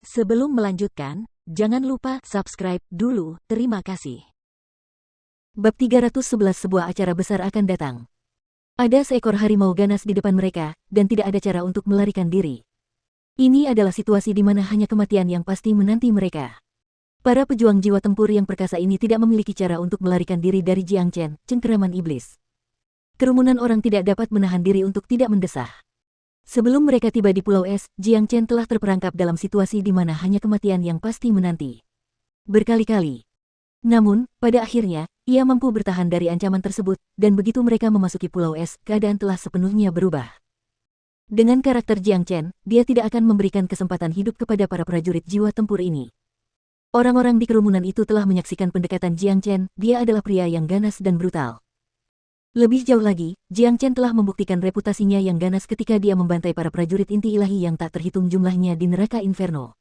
Sebelum melanjutkan, jangan lupa subscribe dulu, terima kasih. Bab 311 sebuah acara besar akan datang. Ada seekor harimau ganas di depan mereka, dan tidak ada cara untuk melarikan diri. Ini adalah situasi di mana hanya kematian yang pasti menanti mereka. Para pejuang jiwa tempur yang perkasa ini tidak memiliki cara untuk melarikan diri dari Jiang Chen, cengkeraman iblis. Kerumunan orang tidak dapat menahan diri untuk tidak mendesah. Sebelum mereka tiba di Pulau Es, Jiang Chen telah terperangkap dalam situasi di mana hanya kematian yang pasti menanti. Berkali-kali. Namun, pada akhirnya, ia mampu bertahan dari ancaman tersebut, dan begitu mereka memasuki Pulau Es, keadaan telah sepenuhnya berubah. Dengan karakter Jiang Chen, dia tidak akan memberikan kesempatan hidup kepada para prajurit jiwa tempur ini. Orang-orang di kerumunan itu telah menyaksikan pendekatan Jiang Chen, dia adalah pria yang ganas dan brutal. Lebih jauh lagi, Jiang Chen telah membuktikan reputasinya yang ganas ketika dia membantai para prajurit inti ilahi yang tak terhitung jumlahnya di neraka Inferno.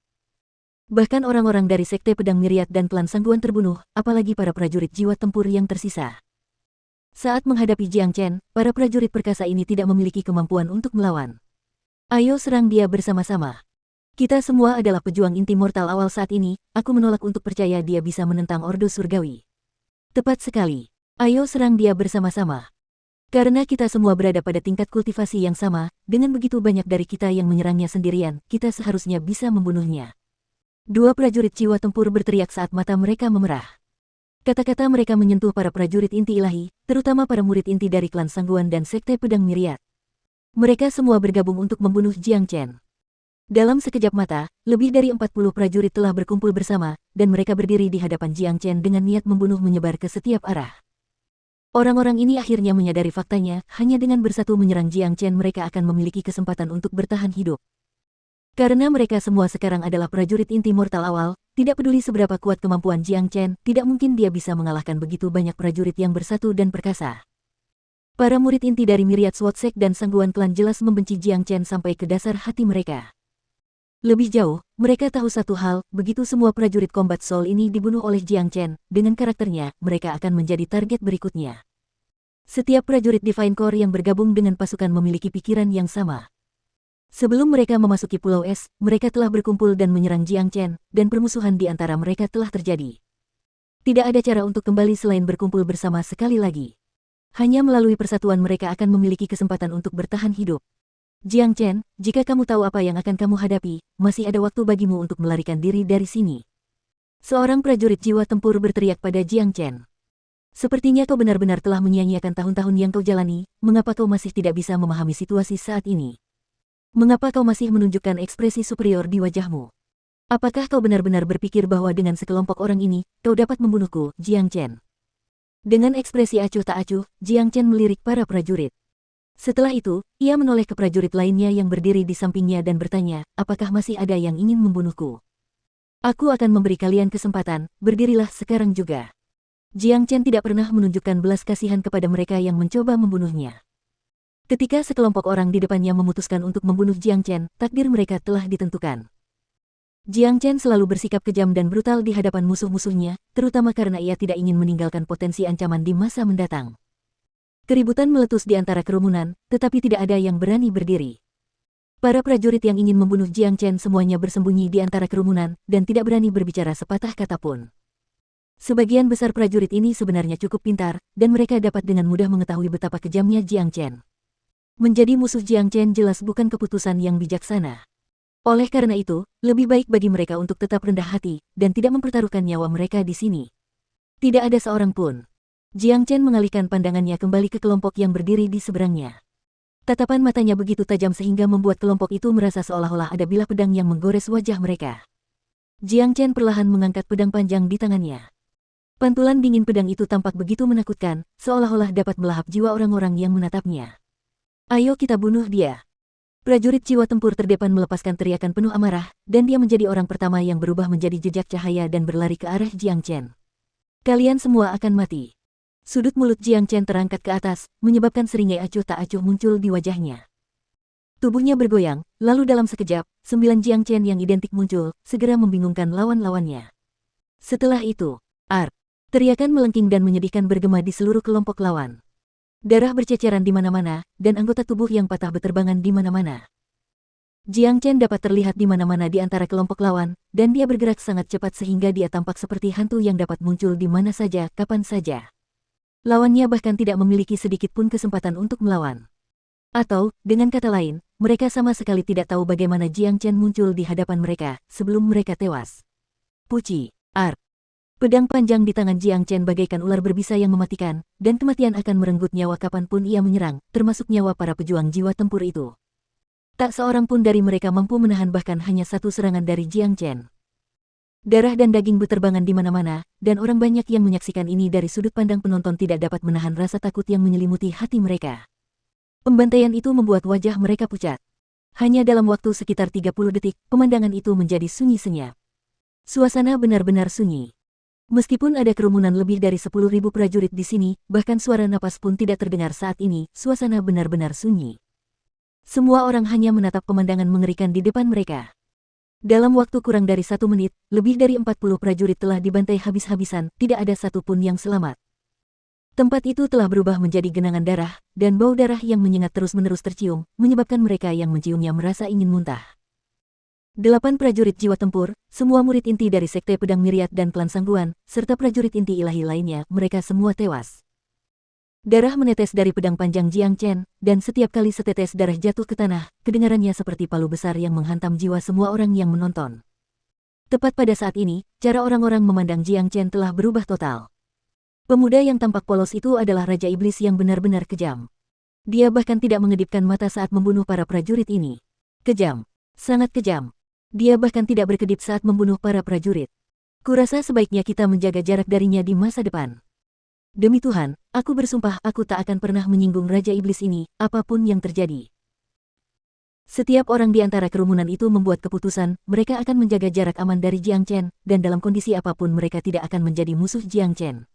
Bahkan orang-orang dari Sekte Pedang Myriad dan klan Sangguan terbunuh, apalagi para prajurit jiwa tempur yang tersisa. Saat menghadapi Jiang Chen, para prajurit perkasa ini tidak memiliki kemampuan untuk melawan. Ayo serang dia bersama-sama. Kita semua adalah pejuang inti mortal awal saat ini, aku menolak untuk percaya dia bisa menentang Ordo Surgawi. Tepat sekali. Ayo serang dia bersama-sama. Karena kita semua berada pada tingkat kultivasi yang sama, dengan begitu banyak dari kita yang menyerangnya sendirian, kita seharusnya bisa membunuhnya. Dua prajurit jiwa tempur berteriak saat mata mereka memerah. Kata-kata mereka menyentuh para prajurit inti ilahi, terutama para murid inti dari klan Sangguan dan Sekte Pedang Myriad. Mereka semua bergabung untuk membunuh Jiang Chen. Dalam sekejap mata, lebih dari 40 prajurit telah berkumpul bersama, dan mereka berdiri di hadapan Jiang Chen dengan niat membunuh menyebar ke setiap arah. Orang-orang ini akhirnya menyadari faktanya, hanya dengan bersatu menyerang Jiang Chen mereka akan memiliki kesempatan untuk bertahan hidup. Karena mereka semua sekarang adalah prajurit inti mortal awal, tidak peduli seberapa kuat kemampuan Jiang Chen, tidak mungkin dia bisa mengalahkan begitu banyak prajurit yang bersatu dan perkasa. Para murid inti dari Myriad Sword Sect dan Sangguan Klan jelas membenci Jiang Chen sampai ke dasar hati mereka. Lebih jauh, mereka tahu satu hal, begitu semua prajurit Combat Soul ini dibunuh oleh Jiang Chen, dengan karakternya, mereka akan menjadi target berikutnya. Setiap prajurit Divine Core yang bergabung dengan pasukan memiliki pikiran yang sama. Sebelum mereka memasuki Pulau Es, mereka telah berkumpul dan menyerang Jiang Chen, dan permusuhan di antara mereka telah terjadi. Tidak ada cara untuk kembali selain berkumpul bersama sekali lagi. Hanya melalui persatuan mereka akan memiliki kesempatan untuk bertahan hidup. Jiang Chen, jika kamu tahu apa yang akan kamu hadapi, masih ada waktu bagimu untuk melarikan diri dari sini. Seorang prajurit jiwa tempur berteriak pada Jiang Chen. Sepertinya kau benar-benar telah menyia-nyiakan tahun-tahun yang kau jalani, mengapa kau masih tidak bisa memahami situasi saat ini? Mengapa kau masih menunjukkan ekspresi superior di wajahmu? Apakah kau benar-benar berpikir bahwa dengan sekelompok orang ini, kau dapat membunuhku, Jiang Chen? Dengan ekspresi acuh tak acuh, Jiang Chen melirik para prajurit. Setelah itu, ia menoleh ke prajurit lainnya yang berdiri di sampingnya dan bertanya, apakah masih ada yang ingin membunuhku? Aku akan memberi kalian kesempatan, berdirilah sekarang juga. Jiang Chen tidak pernah menunjukkan belas kasihan kepada mereka yang mencoba membunuhnya. Ketika sekelompok orang di depannya memutuskan untuk membunuh Jiang Chen, takdir mereka telah ditentukan. Jiang Chen selalu bersikap kejam dan brutal di hadapan musuh-musuhnya, terutama karena ia tidak ingin meninggalkan potensi ancaman di masa mendatang. Keributan meletus di antara kerumunan, tetapi tidak ada yang berani berdiri. Para prajurit yang ingin membunuh Jiang Chen semuanya bersembunyi di antara kerumunan, dan tidak berani berbicara sepatah kata pun. Sebagian besar prajurit ini sebenarnya cukup pintar, dan mereka dapat dengan mudah mengetahui betapa kejamnya Jiang Chen. Menjadi musuh Jiang Chen jelas bukan keputusan yang bijaksana. Oleh karena itu, lebih baik bagi mereka untuk tetap rendah hati, dan tidak mempertaruhkan nyawa mereka di sini. Tidak ada seorang pun. Jiang Chen mengalihkan pandangannya kembali ke kelompok yang berdiri di seberangnya. Tatapan matanya begitu tajam sehingga membuat kelompok itu merasa seolah-olah ada bilah pedang yang menggores wajah mereka. Jiang Chen perlahan mengangkat pedang panjang di tangannya. Pantulan dingin pedang itu tampak begitu menakutkan, seolah-olah dapat melahap jiwa orang-orang yang menatapnya. Ayo kita bunuh dia. Prajurit jiwa tempur terdepan melepaskan teriakan penuh amarah, dan dia menjadi orang pertama yang berubah menjadi jejak cahaya dan berlari ke arah Jiang Chen. Kalian semua akan mati. Sudut mulut Jiang Chen terangkat ke atas, menyebabkan seringai acuh tak acuh muncul di wajahnya. Tubuhnya bergoyang, lalu dalam sekejap, 9 Jiang Chen yang identik muncul, segera membingungkan lawan-lawannya. Setelah itu, teriakan melengking dan menyedihkan bergema di seluruh kelompok lawan. Darah berceceran di mana-mana, dan anggota tubuh yang patah beterbangan di mana-mana. Jiang Chen dapat terlihat di mana-mana di antara kelompok lawan, dan dia bergerak sangat cepat sehingga dia tampak seperti hantu yang dapat muncul di mana saja, kapan saja. Lawannya bahkan tidak memiliki sedikit pun kesempatan untuk melawan. Atau, dengan kata lain, mereka sama sekali tidak tahu bagaimana Jiang Chen muncul di hadapan mereka, sebelum mereka tewas. Puci, Art. Pedang panjang di tangan Jiang Chen bagaikan ular berbisa yang mematikan, dan kematian akan merenggut nyawa kapanpun ia menyerang, termasuk nyawa para pejuang jiwa tempur itu. Tak seorang pun dari mereka mampu menahan bahkan hanya satu serangan dari Jiang Chen. Darah dan daging berterbangan di mana-mana, dan orang banyak yang menyaksikan ini dari sudut pandang penonton tidak dapat menahan rasa takut yang menyelimuti hati mereka. Pembantaian itu membuat wajah mereka pucat. Hanya dalam waktu sekitar 30 detik, pemandangan itu menjadi sunyi senyap. Suasana benar-benar sunyi. Meskipun ada kerumunan lebih dari 10.000 prajurit di sini, bahkan suara napas pun tidak terdengar saat ini, suasana benar-benar sunyi. Semua orang hanya menatap pemandangan mengerikan di depan mereka. Dalam waktu kurang dari 1 menit, lebih dari 40 prajurit telah dibantai habis-habisan, tidak ada satupun yang selamat. Tempat itu telah berubah menjadi genangan darah, dan bau darah yang menyengat terus-menerus tercium, menyebabkan mereka yang menciumnya merasa ingin muntah. 8 prajurit jiwa tempur, semua murid inti dari Sekte Pedang Myriad dan Klan Sangguan, serta prajurit inti ilahi lainnya, mereka semua tewas. Darah menetes dari pedang panjang Jiang Chen, dan setiap kali setetes darah jatuh ke tanah, kedengarannya seperti palu besar yang menghantam jiwa semua orang yang menonton. Tepat pada saat ini, cara orang-orang memandang Jiang Chen telah berubah total. Pemuda yang tampak polos itu adalah Raja Iblis yang benar-benar kejam. Dia bahkan tidak mengedipkan mata saat membunuh para prajurit ini. Kejam. Sangat kejam. Dia bahkan tidak berkedip saat membunuh para prajurit. Kurasa sebaiknya kita menjaga jarak darinya di masa depan. Demi Tuhan, aku bersumpah aku tak akan pernah menyinggung Raja Iblis ini, apapun yang terjadi. Setiap orang di antara kerumunan itu membuat keputusan, mereka akan menjaga jarak aman dari Jiang Chen, dan dalam kondisi apapun mereka tidak akan menjadi musuh Jiang Chen.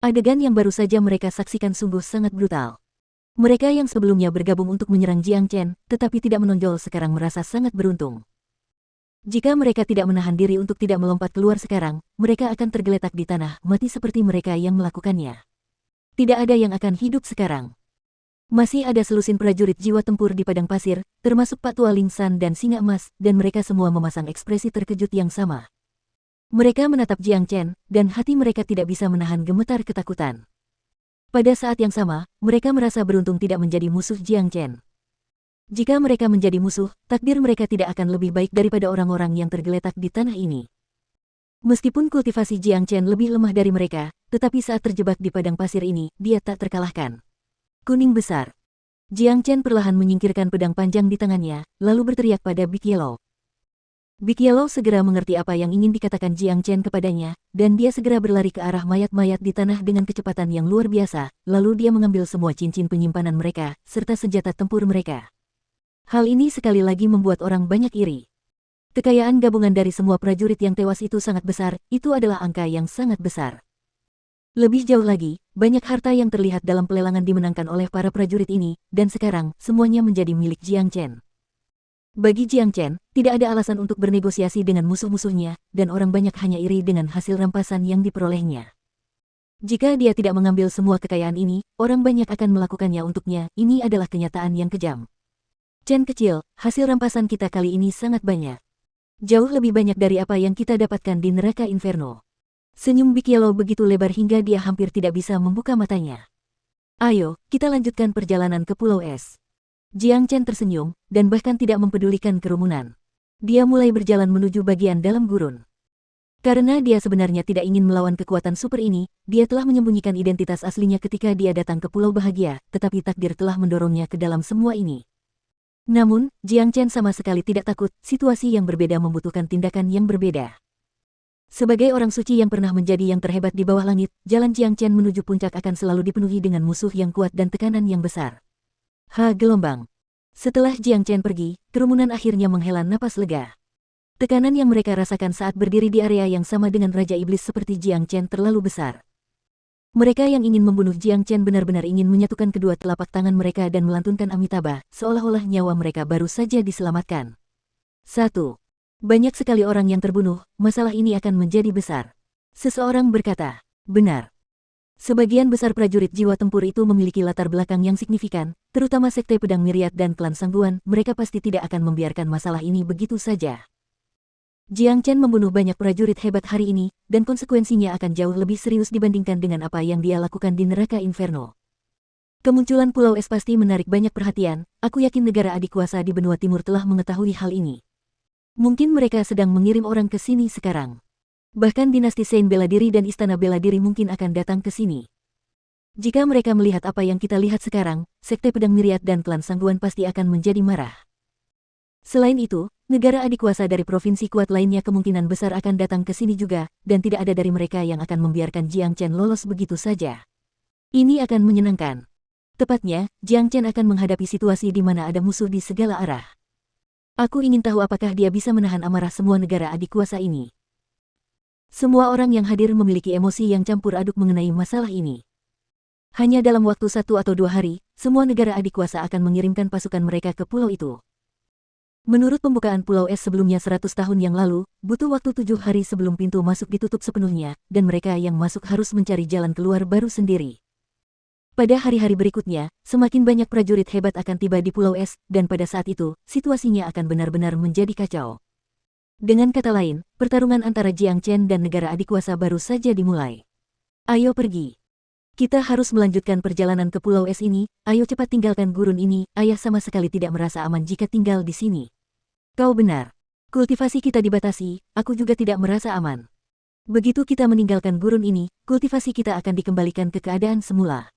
Adegan yang baru saja mereka saksikan sungguh sangat brutal. Mereka yang sebelumnya bergabung untuk menyerang Jiang Chen, tetapi tidak menonjol sekarang merasa sangat beruntung. Jika mereka tidak menahan diri untuk tidak melompat keluar sekarang, mereka akan tergeletak di tanah, mati seperti mereka yang melakukannya. Tidak ada yang akan hidup sekarang. Masih ada selusin prajurit jiwa tempur di padang pasir, termasuk Pak Tua Ling San dan Singa Emas, dan mereka semua memasang ekspresi terkejut yang sama. Mereka menatap Jiang Chen, dan hati mereka tidak bisa menahan gemetar ketakutan. Pada saat yang sama, mereka merasa beruntung tidak menjadi musuh Jiang Chen. Jika mereka menjadi musuh, takdir mereka tidak akan lebih baik daripada orang-orang yang tergeletak di tanah ini. Meskipun kultivasi Jiang Chen lebih lemah dari mereka, tetapi saat terjebak di padang pasir ini, dia tak terkalahkan. Kuning besar. Jiang Chen perlahan menyingkirkan pedang panjang di tangannya, lalu berteriak pada Big Yellow. Big Yellow segera mengerti apa yang ingin dikatakan Jiang Chen kepadanya, dan dia segera berlari ke arah mayat-mayat di tanah dengan kecepatan yang luar biasa, lalu dia mengambil semua cincin penyimpanan mereka, serta senjata tempur mereka. Hal ini sekali lagi membuat orang banyak iri. Kekayaan gabungan dari semua prajurit yang tewas itu sangat besar, itu adalah angka yang sangat besar. Lebih jauh lagi, banyak harta yang terlihat dalam pelelangan dimenangkan oleh para prajurit ini, dan sekarang, semuanya menjadi milik Jiang Chen. Bagi Jiang Chen, tidak ada alasan untuk bernegosiasi dengan musuh-musuhnya, dan orang banyak hanya iri dengan hasil rampasan yang diperolehnya. Jika dia tidak mengambil semua kekayaan ini, orang banyak akan melakukannya untuknya, ini adalah kenyataan yang kejam. Chen kecil, hasil rampasan kita kali ini sangat banyak. Jauh lebih banyak dari apa yang kita dapatkan di neraka Inferno. Senyum Big Yellow begitu lebar hingga dia hampir tidak bisa membuka matanya. Ayo, kita lanjutkan perjalanan ke Pulau Es. Jiang Chen tersenyum, dan bahkan tidak mempedulikan kerumunan. Dia mulai berjalan menuju bagian dalam gurun. Karena dia sebenarnya tidak ingin melawan kekuatan super ini, dia telah menyembunyikan identitas aslinya ketika dia datang ke Pulau Bahagia, tetapi takdir telah mendorongnya ke dalam semua ini. Namun, Jiang Chen sama sekali tidak takut, situasi yang berbeda membutuhkan tindakan yang berbeda. Sebagai orang suci yang pernah menjadi yang terhebat di bawah langit, jalan Jiang Chen menuju puncak akan selalu dipenuhi dengan musuh yang kuat dan tekanan yang besar. Gelombang. Setelah Jiang Chen pergi, kerumunan akhirnya menghela napas lega. Tekanan yang mereka rasakan saat berdiri di area yang sama dengan Raja Iblis seperti Jiang Chen terlalu besar. Mereka yang ingin membunuh Jiang Chen benar-benar ingin menyatukan kedua telapak tangan mereka dan melantunkan Amitabha, seolah-olah nyawa mereka baru saja diselamatkan. 1. Banyak sekali orang yang terbunuh, masalah ini akan menjadi besar. Seseorang berkata, benar. Sebagian besar prajurit jiwa tempur itu memiliki latar belakang yang signifikan, terutama Sekte Pedang Myriad dan klan Sangguan. Mereka pasti tidak akan membiarkan masalah ini begitu saja. Jiang Chen membunuh banyak prajurit hebat hari ini, dan konsekuensinya akan jauh lebih serius dibandingkan dengan apa yang dia lakukan di neraka Inferno. Kemunculan Pulau Es pasti menarik banyak perhatian. Aku yakin negara adik kuasa di benua timur telah mengetahui hal ini. Mungkin mereka sedang mengirim orang ke sini sekarang. Bahkan dinasti Sein bela diri dan istana bela diri mungkin akan datang ke sini. Jika mereka melihat apa yang kita lihat sekarang, Sekte Pedang Myriad dan klan Sangguan pasti akan menjadi marah. Selain itu, negara adik kuasa dari provinsi kuat lainnya kemungkinan besar akan datang ke sini juga, dan tidak ada dari mereka yang akan membiarkan Jiang Chen lolos begitu saja. Ini akan menyenangkan. Tepatnya, Jiang Chen akan menghadapi situasi di mana ada musuh di segala arah. Aku ingin tahu apakah dia bisa menahan amarah semua negara adik kuasa ini. Semua orang yang hadir memiliki emosi yang campur aduk mengenai masalah ini. Hanya dalam waktu 1 atau 2 hari, semua negara adik kuasa akan mengirimkan pasukan mereka ke pulau itu. Menurut pembukaan Pulau Es sebelumnya 100 tahun yang lalu, butuh waktu 7 hari sebelum pintu masuk ditutup sepenuhnya, dan mereka yang masuk harus mencari jalan keluar baru sendiri. Pada hari-hari berikutnya, semakin banyak prajurit hebat akan tiba di Pulau Es, dan pada saat itu, situasinya akan benar-benar menjadi kacau. Dengan kata lain, pertarungan antara Jiang Chen dan negara adik kuasa baru saja dimulai. Ayo pergi. Kita harus melanjutkan perjalanan ke Pulau Es ini, ayo cepat tinggalkan gurun ini, ayah sama sekali tidak merasa aman jika tinggal di sini. Kau benar. Kultivasi kita dibatasi, aku juga tidak merasa aman. Begitu kita meninggalkan gurun ini, kultivasi kita akan dikembalikan ke keadaan semula.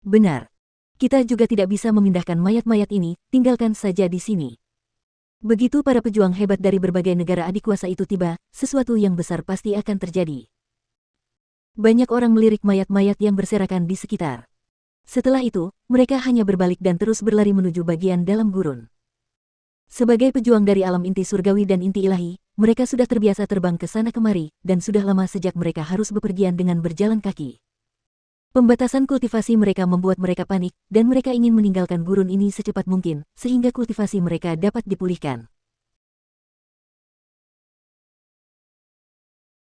Benar. Kita juga tidak bisa memindahkan mayat-mayat ini, tinggalkan saja di sini. Begitu para pejuang hebat dari berbagai negara adik kuasa itu tiba, sesuatu yang besar pasti akan terjadi. Banyak orang melirik mayat-mayat yang berserakan di sekitar. Setelah itu, mereka hanya berbalik dan terus berlari menuju bagian dalam gurun. Sebagai pejuang dari alam inti surgawi dan inti ilahi, mereka sudah terbiasa terbang ke sana kemari, dan sudah lama sejak mereka harus bepergian dengan berjalan kaki. Pembatasan kultivasi mereka membuat mereka panik, dan mereka ingin meninggalkan gurun ini secepat mungkin, sehingga kultivasi mereka dapat dipulihkan.